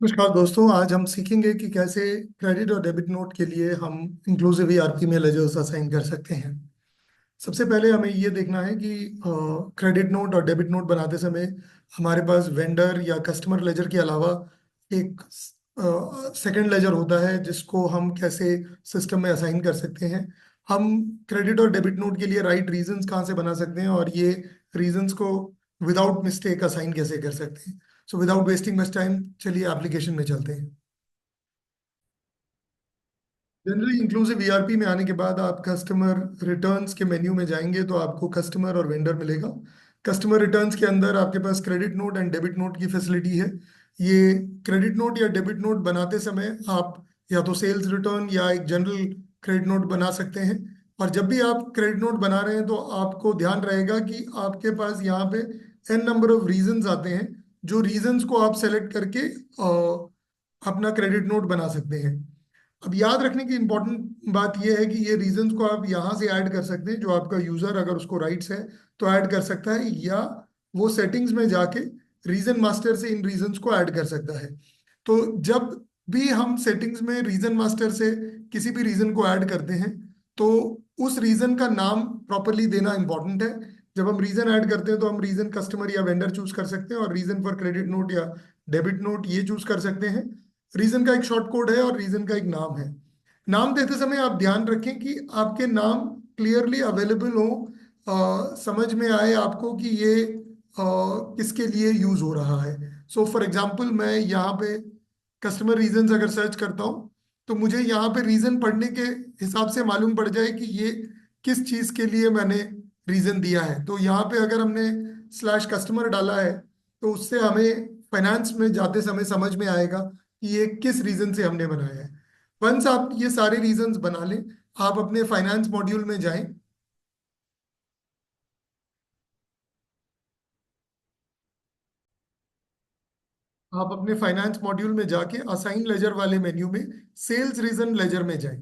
नमस्कार दोस्तों, आज हम सीखेंगे कि कैसे क्रेडिट और डेबिट नोट के लिए हम इंक्लूसिव ईआरपी में लेजर्स असाइन कर सकते हैं। सबसे पहले हमें ये देखना है कि क्रेडिट नोट और डेबिट नोट बनाते समय हमारे पास वेंडर या कस्टमर लेजर के अलावा एक सेकंड लेजर होता है जिसको हम कैसे सिस्टम में असाइन कर सकते हैं। हम क्रेडिट और डेबिट नोट के लिए राइट रीजंस कहाँ से बना सकते हैं और ये रीजंस को विदाउट मिस्टेक असाइन कैसे कर सकते हैं। So without wasting much time, चलिए एप्लीकेशन में चलते हैं। जनरली इंक्लूसिव ईआरपी में आने के बाद आप कस्टमर रिटर्न्स के मेन्यू में जाएंगे तो आपको कस्टमर और वेंडर मिलेगा। कस्टमर रिटर्न्स के अंदर आपके पास credit note and debit note की फैसिलिटी है। ये क्रेडिट नोट या डेबिट नोट बनाते समय आप या तो सेल्स रिटर्न या एक जनरल क्रेडिट नोट बना सकते हैं। और जब भी आप क्रेडिट नोट बना रहे हैं तो आपको ध्यान रहेगा कि आपके पास यहाँ पे एन नंबर ऑफ रीजंस आते हैं, जो रीजंस को आप सेलेक्ट करके अपना क्रेडिट नोट बना सकते हैं। अब याद रखने की इंपॉर्टेंट बात यह है कि ये रीजंस को आप यहाँ से ऐड कर सकते हैं, जो आपका यूजर अगर उसको राइट्स है तो ऐड कर सकता है, या वो सेटिंग्स में जाके रीजन मास्टर से इन रीजंस को ऐड कर सकता है। तो जब भी हम सेटिंग्स में रीजन मास्टर से किसी भी रीजन को ऐड करते हैं तो उस रीजन का नाम प्रॉपरली देना इंपॉर्टेंट है। जब हम रीजन ऐड करते हैं तो हम रीजन कस्टमर या वेंडर चूज कर सकते हैं, और रीजन फॉर क्रेडिट नोट या डेबिट नोट ये चूज कर सकते हैं। रीजन का एक शॉर्ट कोड है और रीजन का एक नाम है। नाम देते समय आप ध्यान रखें कि आपके नाम क्लियरली अवेलेबल हो, समझ में आए आपको कि ये किसके लिए यूज हो रहा है। सो फॉर एग्जांपल मैं यहाँ पे कस्टमर रीजंस अगर सर्च करता हूँ तो मुझे यहाँ पे रीजन पढ़ने के हिसाब से मालूम पड़ जाए कि ये किस चीज के लिए मैंने रीजन दिया है। तो यहाँ पे अगर हमने स्लैश कस्टमर डाला है तो उससे हमें फाइनेंस में जाते समय समझ में आएगा कि ये किस रीजन से हमने बनाया है। वंस आप ये सारे रीजंस बना लें, आप अपने फाइनेंस मॉड्यूल में जाएं। आप अपने फाइनेंस मॉड्यूल में जाके असाइन लेजर वाले मेन्यू में सेल्स रीजन लेजर में जाएं।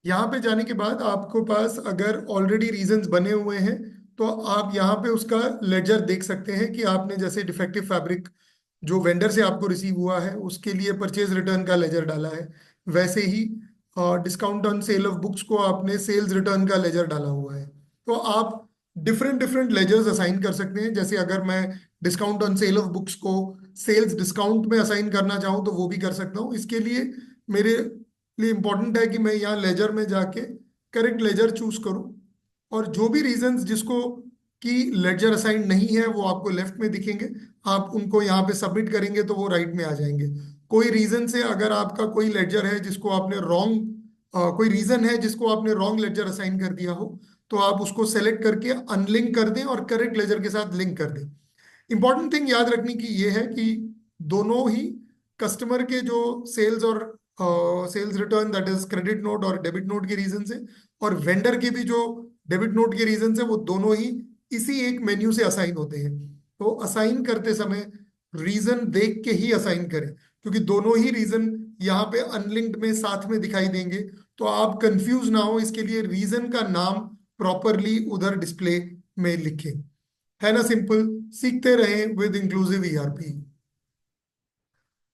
यहाँ पे जाने के बाद आपको पास अगर ऑलरेडी रीजंस बने हुए हैं तो आप यहाँ पे उसका लेजर देख सकते हैं कि आपने जैसे डिफेक्टिव फैब्रिक जो वेंडर से आपको रिसीव हुआ है उसके लिए परचेज रिटर्न का लेजर डाला है, वैसे ही discount on sale of books को आपने सेल्स रिटर्न का लेजर डाला हुआ है। तो आप डिफरेंट डिफरेंट लेजर्स असाइन कर सकते हैं। जैसे अगर मैं discount on sale of books को सेल्स डिस्काउंट में असाइन करना चाहूँ तो वो भी कर सकता हूँ। इसके लिए मेरे लिए इंपॉर्टेंट है कि मैं यहाँ लेजर में जाके करेक्ट लेजर चूज करूँ, और जो भी रीजंस जिसको कि लेजर असाइन नहीं है वो आपको लेफ्ट में दिखेंगे। आप उनको यहाँ पे सबमिट करेंगे तो वो राइट में आ जाएंगे। कोई रीजन से अगर आपका कोई लेजर है जिसको आपने रॉन्ग, कोई रीजन है जिसको आपने रॉन्ग लेजर असाइन कर दिया हो, तो आप उसको सेलेक्ट करके अनलिंक कर दें और करेक्ट लेजर के साथ लिंक कर दें। इंपॉर्टेंट थिंग याद रखने की ये है कि दोनों ही कस्टमर के जो सेल्स और sales return that is credit note और डेबिट नोट के रीजन से, और वेंडर के भी जो डेबिट नोट के रीजन से, वो दोनों ही इसी एक मेन्यू से असाइन होते हैं। तो असाइन करते समय रीजन देख के ही असाइन करें, क्योंकि दोनों ही रीजन यहाँ पे अनलिंक्ड में साथ में दिखाई देंगे। तो आप कंफ्यूज ना हो, इसके लिए रीजन का नाम प्रॉपरली उधर डिस्प्ले में लिखें। है ना सिंपल। सीखते रहें विद इंक्लूसिव ईआरपी।